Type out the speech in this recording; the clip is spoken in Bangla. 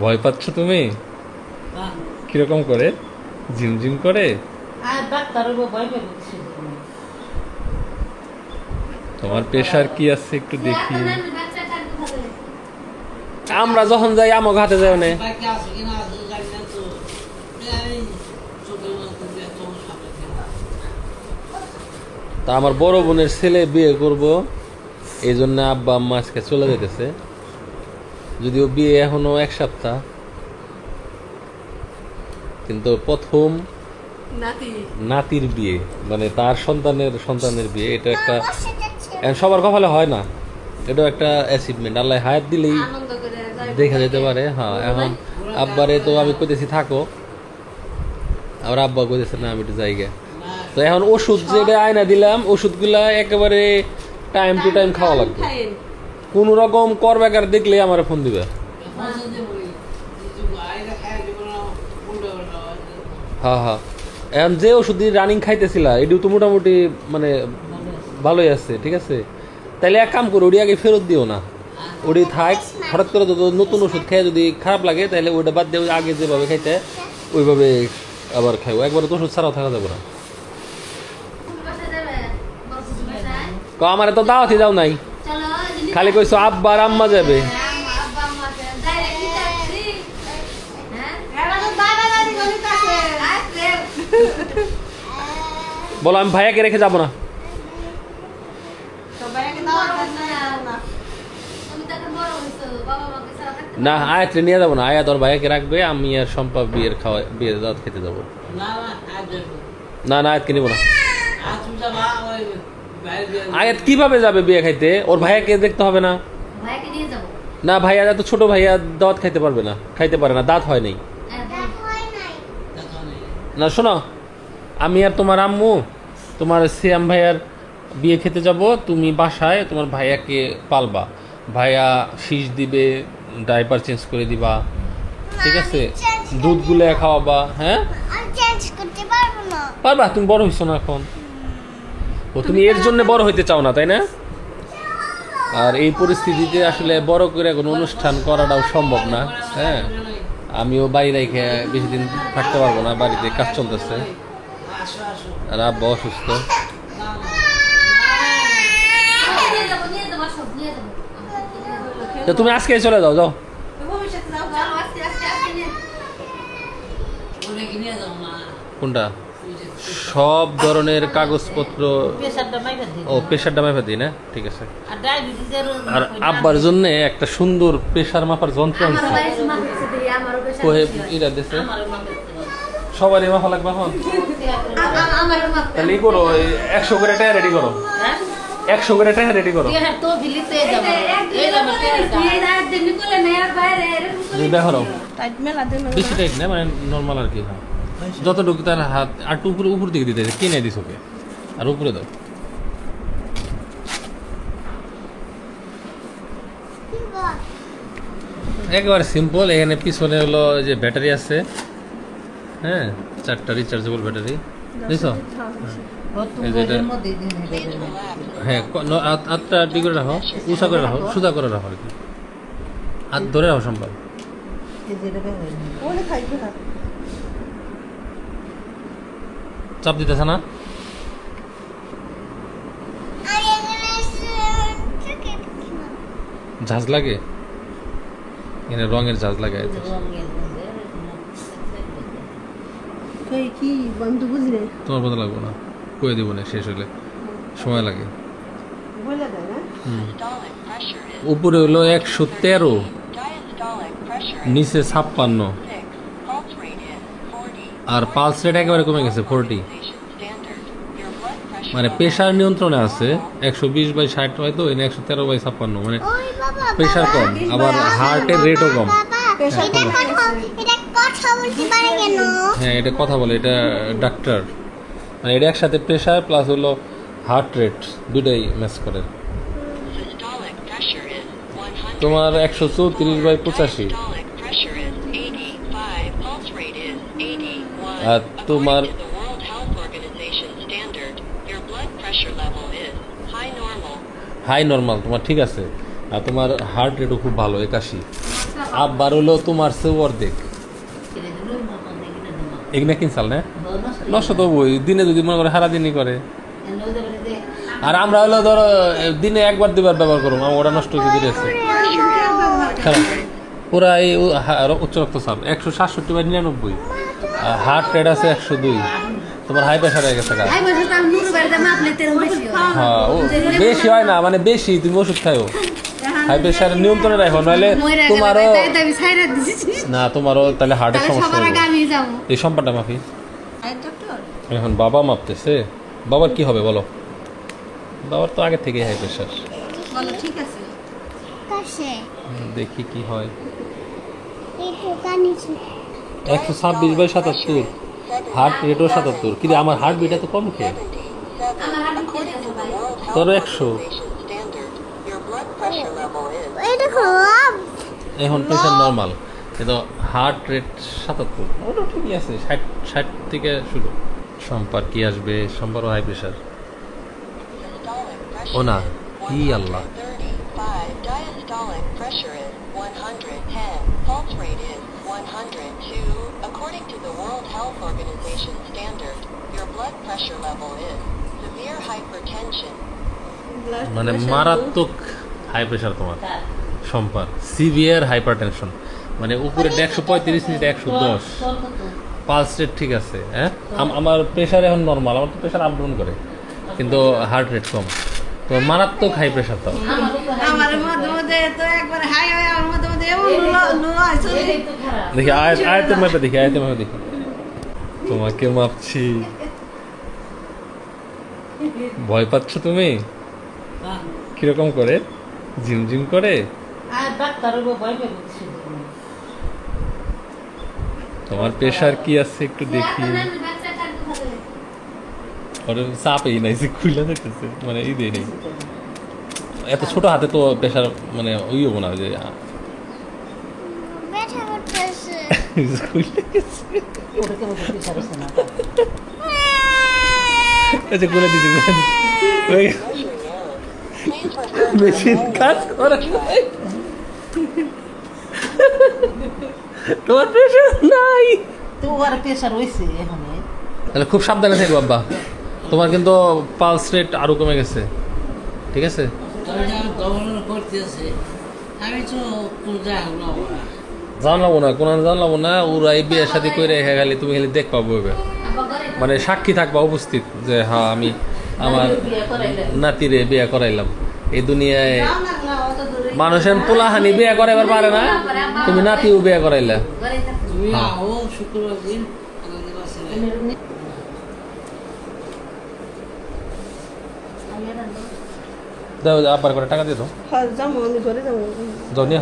ভয় পাচ্ছ তুমি? কিরকম করে? ঝিমঝিম করে? তোমার প্রেশার কি আছে একটু দেখি। আমরা যখন যাই আমাকে হাতে যাই না। তা আমার বড় বোনের ছেলে বিয়ে করব, এই জন্য আব্বা আম্মা আজকে চলে যেতেছে। যদিও বিয়ে এখনো 1 সপ্তাহ, কিন্তু প্রথম নাতির বিয়ে, মানে তার সন্তানের বিয়ে। এটা একটা সবার কপালে হয় না, এটাও একটা অ্যাচিভমেন্ট। আল্লাহ হায়াত দিলেই দেখা যেতে পারে। হ্যাঁ, এখন আব্বারে তো আমি কইতেছি থাকো, আর আব্বা কইতেছে না আমি একটু জায়গা। তো এখন ওষুধ যেটা আয়না দিলাম, ওষুধগুলা একেবারে টাইম টু টাইম খাওয়া লাগবে। কোন রকম কর বেকার দেখলে আমার ফোন দিবে। হ্যাঁ হ্যাঁ, এখন যে ওষুধ রানিং খাইতেছিলা এটিও তো মোটামুটি মানে ভালোই আছে, ঠিক আছে। তাইলে এক কাম করো, ওটি আগে ফেরত দিও না, ওটি থাক। হঠাৎ করে তো নতুন ওষুধ খেয়ে যদি খারাপ লাগে তাহলে ওইটা বাদ দিয়ে আগে যেভাবে খাইতে ওইভাবে আবার খাইও। একবার তো ওষুধ ছাড়াও থাকা যাবে না। আমার তো দাওয়াতি যাও নাই, খালি কইছো আব্বা আর আম্মা যাবে। বলো আমি ভাইয়াকে রেখে যাবো না। না, আয়াতরে নিয়ে যাবো না। আয়াত ওর ভাইয়াকে রাখবে, আমি আর সম্পা বিয়ের দাওয়াত খেতে যাবো। না না, আয়াতকে নিবো না। আয়াত কিভাবে যাবে বিয়ে খাইতে? ওর ভাইয়াকে দেখতে হবে না? না, ভাইয়া তো ছোট ভাইয়া দাওয়াত খাইতে পারবে না, খাইতে পারে না, দাঁত হয় নাই। না শোনো, আমি আর তোমার আম্মু তোমার সিয়াম ভাইয়ার বিয়ে খেতে যাব। তুমি বাসায় তোমার ভাইয়াকে পালবা, ভাইয়া শীষ দিবে, ডাইপার চেঞ্জ করে দিবা, ঠিক আছে, দুধ গুলে খাওয়াবা। হ্যাঁ পারবা, তুমি বড় হইছো না এখন। ও তুমি এর জন্য বড় হইতে চাও না, তাই না? আর এই পরিস্থিতিতে আসলে বড় করে কোনো অনুষ্ঠান করাটাও সম্ভব না। হ্যাঁ, আমিও বাড়ি রেখে বেশি দিন থাকতে পারবো না, বাড়িতে কাজ চলতেছে, আর আব্বা অসুস্থ। তুমি আজকে চলে যাও, যাও। কোনটা? সব ধরনের কাগজপত্র। ও, প্রেশারটা মাপা দিই না, ঠিক আছে। আর আব্বার জন্য একটা সুন্দর প্রেশার মাপার যন্ত্র আনছে। সবারই মাপা লাগবে এখন। তাহলে ই করো, 100 করে টাকা রেডি করো, 100 করে টাকা রেডি করো। দেখো বেশি টাইট না, মানে নর্মাল আর কি। যতটুকু তার হাত, আর উপর দিকে দিতে কিনে দিস ওকে, আর উপরে দাও। একেবারে সিম্পল। এখানে পিছনে হলো যে ব্যাটারি আছে, হ্যাঁ, 4টা রিচার্জেবল ব্যাটারি, বুঝছো? হ্যাঁ, হাতটা ঠিক করে রাখো, উঁচা করে রাখো, সোজা করে রাখো আর কি, হাত ধরে রাখো সম্ভব। চাপ দিতেছে না? ঝাঁজ লাগে, এখানে রঙের ঝাঁজ লাগে। তোমার কথা লাগবে না, কয়ে দিব না, শেষ হলে সময় লাগে। উপরে হলো 113, নিচে 56, আর পালস রেট একেবারে কমে গেছে 40। মানে প্রেশার নিয়ন্ত্রণে আছে 120/60 হয়তো, 113/56, মানে প্রেশার কম, আবার হার্টের রেটও কম। হ্যাঁ, এটা কথা বলে, এটা ডাক্তার, মানে এটা একসাথে প্রেশার প্লাস হলো হার্ট রেট দুটাই ম্যাচ করে। তোমার 134/85, আর তোমার হাই নর্মাল, তোমার ঠিক আছে। আর তোমার হার্ট রেটও খুব ভালো, 81। আব্বার হলো তোমার চেয়ে অর্ধেক। এগুলো কিনছাল না নষ্ট তো বই দিনে যদি মনে করে সারাদিনই করে। আর আমরা হলো ধরো দিনে একবার দুবার ব্যবহার করবো, ওরা নষ্ট করে দিয়েছে। পুরা এই উচ্চ রক্তচাপ 167/99, হার্ট রেট আছে 102, তোমার হাই প্রেশার হয়ে গেছে। হ্যাঁ বেশি হয় না, মানে বেশি তুমি ওষুধ খাও, হাই প্রেশার নিয়ন্ত্রণে রাখো, নাহলে তোমারও না, তোমারও তাহলে হার্টের সমস্যা হবে। এই সম্পাটা মাফি এখন বাবা মাপতেছে। বাবার কি হবে বলো? বাবার তো আগে থেকে হাই প্রেশার। দেখি কি হয়। 126/77, হার্ট রেটও 77। কিন্তু আমার হার্ট বিটটা তো কম খেয়ে, তোর 100। এখন প্রেশার নর্মাল, কিন্তু হার্ট রেট 77। ওটা ঠিকই আছে, 60 থেকে শুরু। সম্পার কি আসবে? সম্পারও হাই প্রেশার। ও না, কি আল্লাহ, According to the World Health Organization standard, your blood pressure level is severe hypertension. মানে মারাত্মক হাই প্রেশার তোমার সম্পার, সিভিয়ার হাইপারটেনশন, মানে উপরে 135 নিচে 110। পালস রেট ঠিক আছে। হ্যাঁ আমার প্রেশার এখন নর্মাল, আমার তো প্রেশার আপ ডাউন করে, কিন্তু হার্ট রেট কম। তো মারাত্মক হাই প্রেশার তো দেখি আয়তের মাপে দেখি, আয়তের মাপে দেখি। তোমাকে মাপছি, ভয় পাচ্ছ তুমি? কিরকম করে ঝিমঝিম করে? তোমার প্রেশার কি আছে একটু দেখি। চাপেই নাই যে খুলে দেখতেছে, মানে এই দিয়ে নেই। এত ছোট হাতে তো প্রেশার মানে ওই হবো না যে আচ্ছা করে দিচ্ছি। মেশিন কাজ করে, তোমার প্রেশার নাই। তোমার প্রেশার হইছে এখন, তাহলে খুব সাবধানে থাকো আব্বা। তোমার কিন্তু পালস রেট আরো কমে গেছে, ঠিক আছে? জানলাম না, কোন জানলাম না। ওরা এই বিয়ের সাথে করে খালি তুমি খালি দেখ পাবো, মানে সাক্ষী থাকবা উপস্থিত যে হ্যাঁ আমি আমার নাতিরে বিয়ে করাইলাম। এই দুনিয়ায় মানুষের পোলাহানি বিয়ে করাইবার পারে না, তুমি নাতিও বিয়ে করাইলা। দাও আবার করে টাকা দিয়ে দাও, যাও নিয়ে